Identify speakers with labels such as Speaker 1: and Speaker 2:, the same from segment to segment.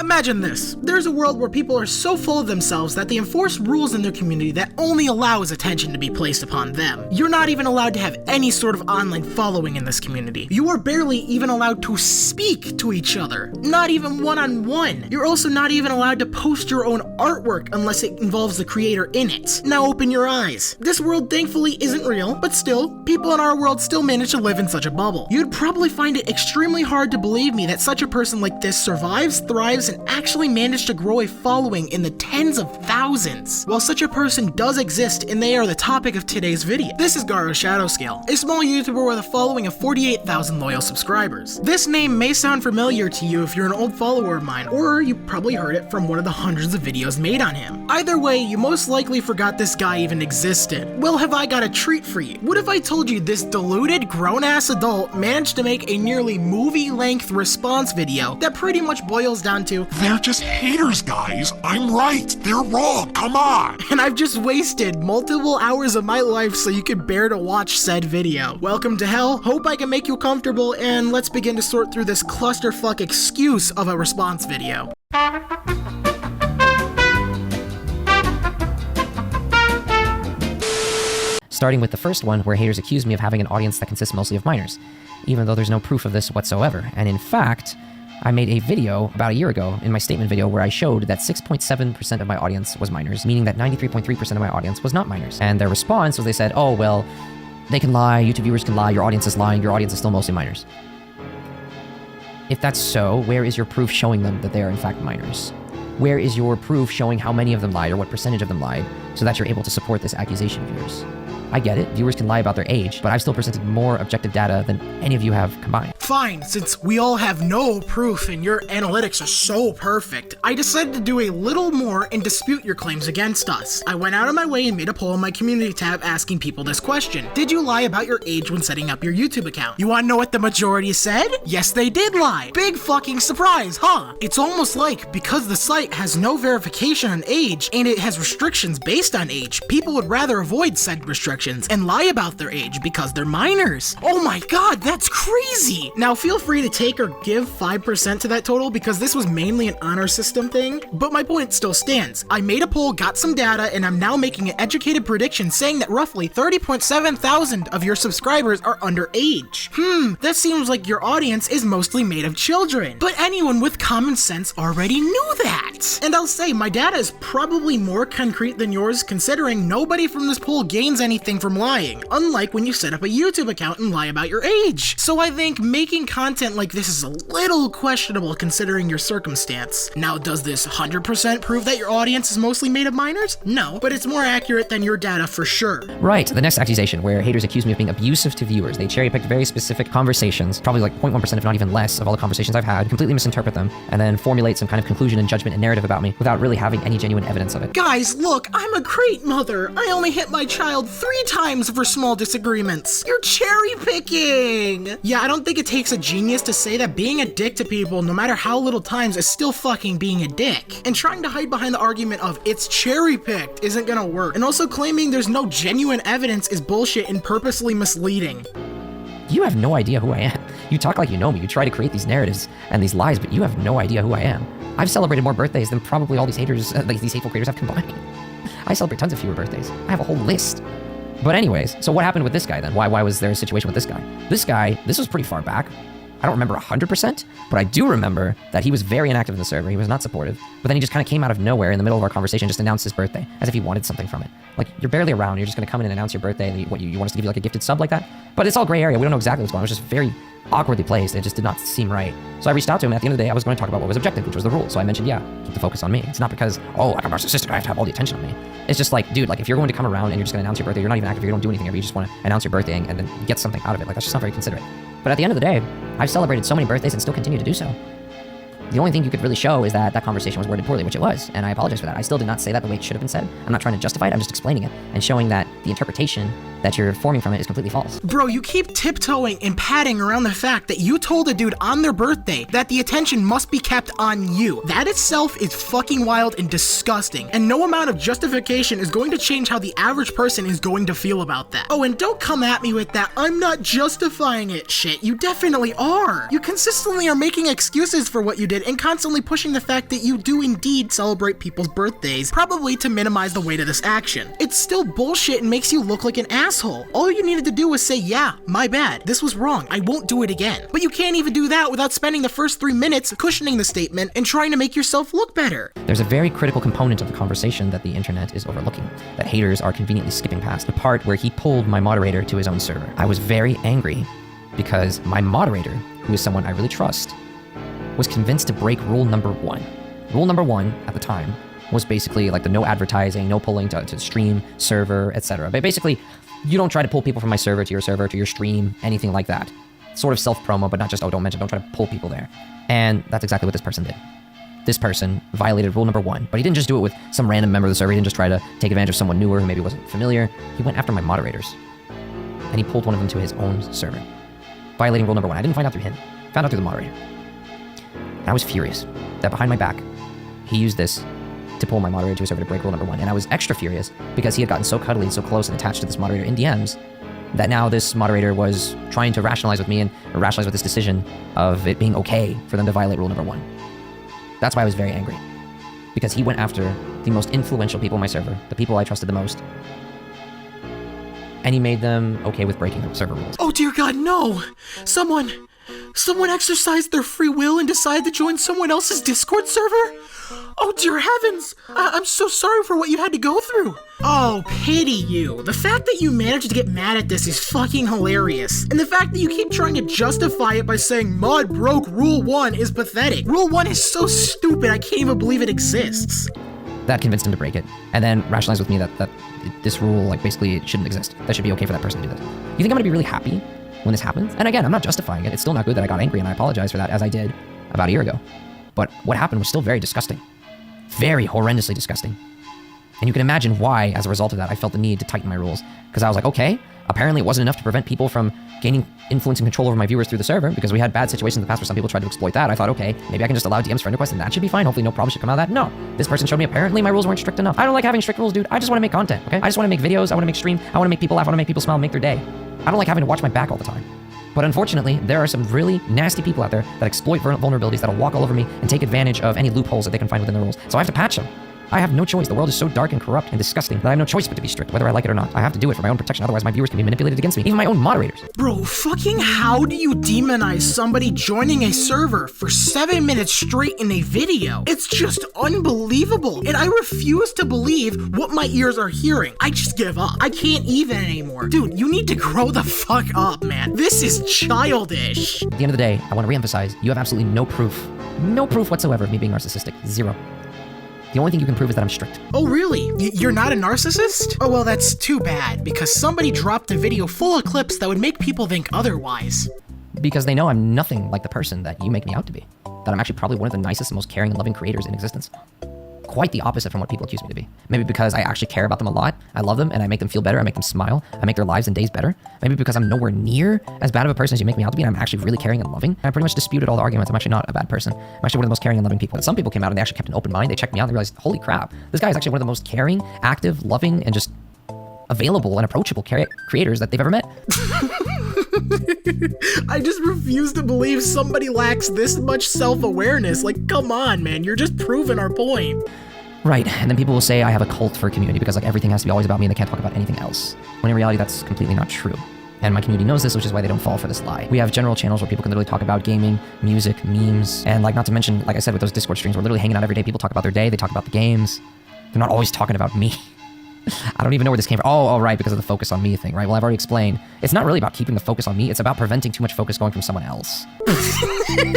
Speaker 1: Imagine this. There's a world where people are so full of themselves that they enforce rules in their community that only allows attention to be placed upon them. You're not even allowed to have any sort of online following in this community. You are barely even allowed to speak to each other. Not even one-on-one. You're also not even allowed to post your own artwork unless it involves the creator in it. Now open your eyes. This world thankfully isn't real, but still, people in our world still manage to live in such a bubble. You'd probably find it extremely hard to believe me that such a person like this survives, thrives, and actually managed to grow a following in the tens of thousands. While such a person does exist, and they are the topic of today's video. This is Garoshadowscale, a small YouTuber with a following of 48,000 loyal subscribers. This name may sound familiar to you if you're an old follower of mine, or you probably heard it from one of the hundreds of videos made on him. Either way, you most likely forgot this guy even existed. Well, have I got a treat for you. What if I told you this deluded, grown-ass adult managed to make a nearly movie-length response video that pretty much boils down to,
Speaker 2: they're just haters, guys. I'm right. They're wrong. Come on.
Speaker 1: And I've just wasted multiple hours of my life so you could bear to watch said video. Welcome to hell. Hope I can make you comfortable, and let's begin to sort through this clusterfuck excuse of a response video.
Speaker 3: Starting with the first one, where haters accuse me of having an audience that consists mostly of minors, even though there's no proof of this whatsoever. And in fact, I made a video about a year ago in my statement video where I showed that 6.7% of my audience was minors, meaning that 93.3% of my audience was not minors. And their response was they said, oh, well, they can lie, YouTube viewers can lie, your audience is lying, your audience is still mostly minors. If that's so, where is your proof showing them that they are in fact minors? Where is your proof showing how many of them lied or what percentage of them lied so that you're able to support this accusation, viewers? I get it, viewers can lie about their age, but I've still presented more objective data than any of you have combined.
Speaker 1: Fine, since we all have no proof and your analytics are so perfect, I decided to do a little more and dispute your claims against us. I went out of my way and made a poll in my community tab asking people this question. Did you lie about your age when setting up your YouTube account? You wanna know what the majority said? Yes, they did lie. Big fucking surprise, huh? It's almost like because the site has no verification on age and it has restrictions based on age, people would rather avoid said restrictions and lie about their age because they're minors. Oh my god, that's crazy! Now feel free to take or give 5% to that total because this was mainly an honor system thing, but my point still stands. I made a poll, got some data, and I'm now making an educated prediction saying that roughly 30.7 thousand of your subscribers are underage. That seems like your audience is mostly made of children. But anyone with common sense already knew that. And I'll say, my data is probably more concrete than yours considering nobody from this poll gains anything from lying, unlike when you set up a YouTube account and lie about your age. So I think making content like this is a little questionable considering your circumstance. Now, does this 100% prove that your audience is mostly made of minors? No, but it's more accurate than your data for sure.
Speaker 3: Right, the next accusation, where haters accuse me of being abusive to viewers. They cherry-picked very specific conversations, probably like 0.1% if not even less of all the conversations I've had, completely misinterpret them, and then formulate some kind of conclusion and judgment and narrative about me without really having any genuine evidence of it.
Speaker 1: Guys, look, I'm a great mother. I only hit my child 3 times for small disagreements. You're cherry picking. Yeah, I don't think it takes a genius to say that being a dick to people, no matter how little times, is still fucking being a dick. And trying to hide behind the argument of it's cherry picked isn't gonna work. And also claiming there's no genuine evidence is bullshit and purposely misleading.
Speaker 3: You have no idea who I am. You talk like you know me. You try to create these narratives and these lies, but you have no idea who I am. I've celebrated more birthdays than probably all these haters, like these hateful creators have combined. I celebrate tons of fewer birthdays. I have a whole list. But anyways, so what happened with this guy then? Why was there a situation with this guy? This was pretty far back. I don't remember 100%, but I do remember that he was very inactive in the server. He was not supportive. But then he just kind of came out of nowhere in the middle of our conversation, just announced his birthday, as if he wanted something from it. Like, you're barely around. You're just going to come in and announce your birthday, and you want us to give you like a gifted sub like that? But it's all gray area. We don't know exactly what's going on. It was just very awkwardly placed. It just did not seem right. So I reached out to him, and at the end of the day, I was going to talk about what was objective, which was the rule. So I mentioned, yeah, keep the focus on me. It's not because, oh, I'm narcissistic, I have to have all the attention on me. It's just like, dude, like if you're going to come around and you're just going to announce your birthday, you're not even active, you don't do anything ever, you just want to announce your birthday and then get something out of it. Like, that's just not very considerate. But at the end of the day, I've celebrated so many birthdays and still continue to do so. The only thing you could really show is that that conversation was worded poorly, which it was, and I apologize for that. I still did not say that the way it should have been said. I'm not trying to justify it, I'm just explaining it and showing that the interpretation that you're forming from it is completely false.
Speaker 1: Bro, you keep tiptoeing and padding around the fact that you told a dude on their birthday that the attention must be kept on you. That itself is fucking wild and disgusting, and no amount of justification is going to change how the average person is going to feel about that. Oh, and don't come at me with that "I'm not justifying it" shit. You definitely are. You consistently are making excuses for what you did and constantly pushing the fact that you do indeed celebrate people's birthdays, probably to minimize the weight of this action. It's still bullshit and makes you look like an asshole. All you needed to do was say, "Yeah, my bad. This was wrong. I won't do it again." But you can't even do that without spending the first 3 minutes cushioning the statement and trying to make yourself look better.
Speaker 3: There's a very critical component of the conversation that the internet is overlooking, that haters are conveniently skipping past, the part where he pulled my moderator to his own server. I was very angry because my moderator, who is someone I really trust, was convinced to break rule number 1. Rule number 1 at the time was basically like the no advertising, no pulling to stream, server, etc. But basically, you don't try to pull people from my server, to your stream, anything like that. Sort of self-promo, but not just, oh, don't try to pull people there. And that's exactly what this person did. This person violated rule number 1, but he didn't just do it with some random member of the server. He didn't just try to take advantage of someone newer who maybe wasn't familiar. He went after my moderators, and he pulled one of them to his own server, violating rule number 1. I didn't find out through him, found out through the moderator. And I was furious that behind my back, he used this to pull my moderator to a server to break rule number 1. And I was extra furious because he had gotten so cuddly and so close and attached to this moderator in DMs that now this moderator was trying to rationalize with me and rationalize with this decision of it being okay for them to violate rule number 1. That's why I was very angry, because he went after the most influential people on my server, the people I trusted the most, and he made them okay with breaking the server rules.
Speaker 1: Oh dear God, no! Someone exercised their free will and decided to join someone else's Discord server? Oh dear heavens! I'm so sorry for what you had to go through. Oh, pity you. The fact that you managed to get mad at this is fucking hilarious. And the fact that you keep trying to justify it by saying mod broke rule 1 is pathetic. Rule 1 is so stupid I can't even believe it exists.
Speaker 3: That convinced him to break it, and then rationalized with me that this rule, like, basically it shouldn't exist. That should be okay for that person to do this. You think I'm gonna be really happy when this happens? And again, I'm not justifying it. It's still not good that I got angry, and I apologize for that, as I did about a year ago. But what happened was still very disgusting. Very horrendously disgusting. And you can imagine why, as a result of that, I felt the need to tighten my rules. Because I was like, okay, apparently it wasn't enough to prevent people from gaining influence and control over my viewers through the server, because we had bad situations in the past where some people tried to exploit that. I thought, okay, maybe I can just allow DMs friend requests and that should be fine. Hopefully no problem should come out of that. No, this person showed me apparently my rules weren't strict enough. I don't like having strict rules, dude. I just want to make content, okay? I just want to make videos. I want to make stream. I want to make people laugh. I want to make people smile and make their day. I don't like having to watch my back all the time. But unfortunately, there are some really nasty people out there that exploit vulnerabilities, that'll walk all over me and take advantage of any loopholes that they can find within the rules. So I have to patch them. I have no choice. The world is so dark and corrupt and disgusting that I have no choice but to be strict, whether I like it or not. I have to do it for my own protection, otherwise my viewers can be manipulated against me, even my own moderators.
Speaker 1: Bro, fucking how do you demonize somebody joining a server for 7 minutes straight in a video? It's just unbelievable, and I refuse to believe what my ears are hearing. I just give up. I can't even anymore. Dude, you need to grow the fuck up, man. This is childish.
Speaker 3: At the end of the day, I want to reemphasize, you have absolutely no proof whatsoever of me being narcissistic. Zero. The only thing you can prove is that I'm strict.
Speaker 1: Oh, really? You're not a narcissist? Oh, well, that's too bad, because somebody dropped a video full of clips that would make people think otherwise.
Speaker 3: Because they know I'm nothing like the person that you make me out to be. That I'm actually probably one of the nicest and most caring and loving creators in existence. Quite the opposite from what people accuse me to be. Maybe because I actually care about them a lot, I love them, and I make them feel better, I make them smile, I make their lives and days better. Maybe because I'm nowhere near as bad of a person as you make me out to be, and I'm actually really caring and loving. I pretty much disputed all the arguments. I'm actually not a bad person. I'm actually one of the most caring and loving people. And some people came out and they actually kept an open mind. They checked me out and they realized, holy crap, this guy is actually one of the most caring, active, loving, and just available and approachable creators that they've ever met.
Speaker 1: I just refuse to believe somebody lacks this much self-awareness. Like, come on, man, you're just proving our point.
Speaker 3: Right, and then people will say I have a cult for a community because like everything has to be always about me and they can't talk about anything else. When in reality, that's completely not true. And my community knows this, which is why they don't fall for this lie. We have general channels where people can literally talk about gaming, music, memes, and like not to mention, like I said, with those Discord streams, we're literally hanging out every day. People talk about their day, they talk about the games. They're not always talking about me. I don't even know where this came from. Oh, right, because of the focus on me thing, right? Well, I've already explained. It's not really about keeping the focus on me. It's about preventing too much focus going from someone else.
Speaker 1: I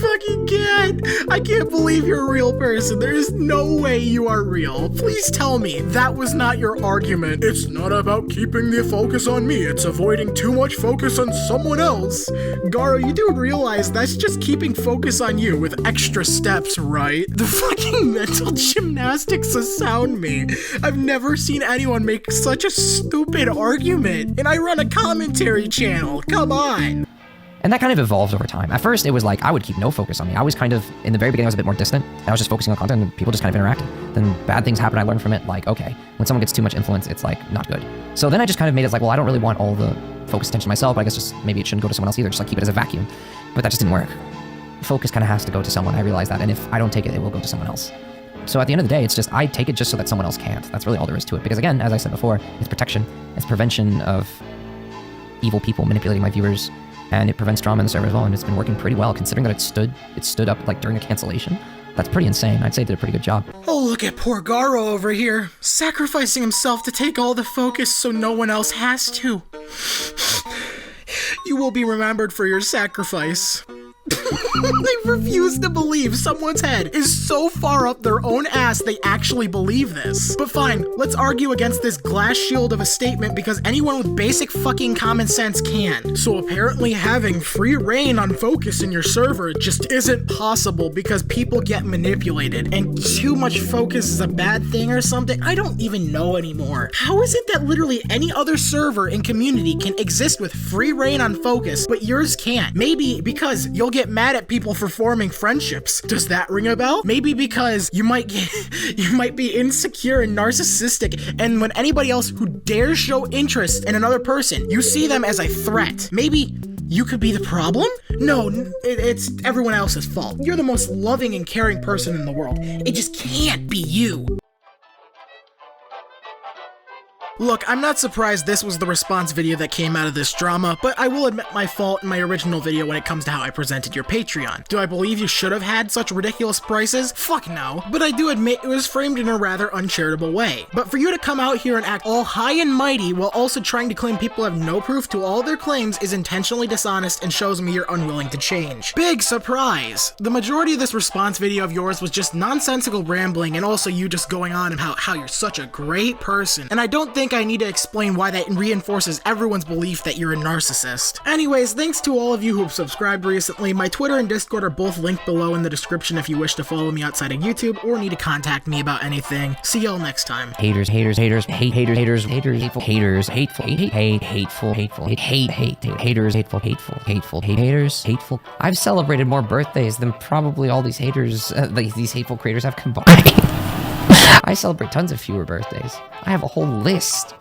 Speaker 1: fucking can't. I can't believe you're a real person. There is no way you are real. Please tell me that was not your argument. It's not about keeping the focus on me. It's avoiding too much focus on someone else. Garro, you do realize that's just keeping focus on you with extra steps, right? The fucking mental gymnastics astound me. I've never seen anyone make such a stupid argument. And I run a commentary channel. Come on.
Speaker 3: And that kind of evolved over time. At first, it was like I would keep no focus on me. I was kind of, in the very beginning, I was a bit more distant. I was just focusing on content and people just kind of interacted. Then bad things happen, I learned from it, like, okay, when someone gets too much influence, it's like not good. So then I just kind of made it like, well, I don't really want all the focus attention myself, but I guess just maybe it shouldn't go to someone else either, just like keep it as a vacuum. But that just didn't work. Focus kind of has to go to someone, I realized that, and if I don't take it, it will go to someone else. So at the end of the day, it's just, I take it just so that someone else can't. That's really all there is to it. Because again, as I said before, it's protection, it's prevention of evil people manipulating my viewers, and it prevents drama in the server as well, and it's been working pretty well, considering that it stood up like during a cancellation. That's pretty insane. I'd say it did a pretty good job.
Speaker 1: Oh, look at poor Garro over here, sacrificing himself to take all the focus so no one else has to. You will be remembered for your sacrifice. They refuse to believe someone's head is so far up their own ass they actually believe this. But fine, let's argue against this glass shield of a statement because anyone with basic fucking common sense can. So apparently having free reign on focus in your server just isn't possible because people get manipulated and too much focus is a bad thing or something. I don't even know anymore. How is it that literally any other server in community can exist with free reign on focus, but yours can't? Maybe because you'll get mad at people for forming friendships. Does that ring a bell? Maybe because you might be insecure and narcissistic, and when anybody else who dares show interest in another person, you see them as a threat. Maybe you could be the problem? No, it's everyone else's fault. You're the most loving and caring person in the world. It just can't be you. Look, I'm not surprised this was the response video that came out of this drama, but I will admit my fault in my original video when it comes to how I presented your Patreon. Do I believe you should have had such ridiculous prices? Fuck no. But I do admit it was framed in a rather uncharitable way. But for you to come out here and act all high and mighty while also trying to claim people have no proof to all their claims is intentionally dishonest and shows me you're unwilling to change. Big surprise! The majority of this response video of yours was just nonsensical rambling and also you just going on about how you're such a great person. And I don't think I need to explain why that reinforces everyone's belief that you're a narcissist. Anyways, thanks to all of you who've subscribed recently. My Twitter and Discord are both linked below in the description if you wish to follow me outside of YouTube or need to contact me about anything. See y'all next time.
Speaker 3: Haters, haters, haters, hate, haters, haters, haters, hateful, haters, hateful, hate, hateful, hateful, hate, haters, hateful, hateful, hateful, haters, hateful. I've celebrated more birthdays than probably all these haters, these hateful creators have combined. I celebrate tons of fewer birthdays. I have a whole list.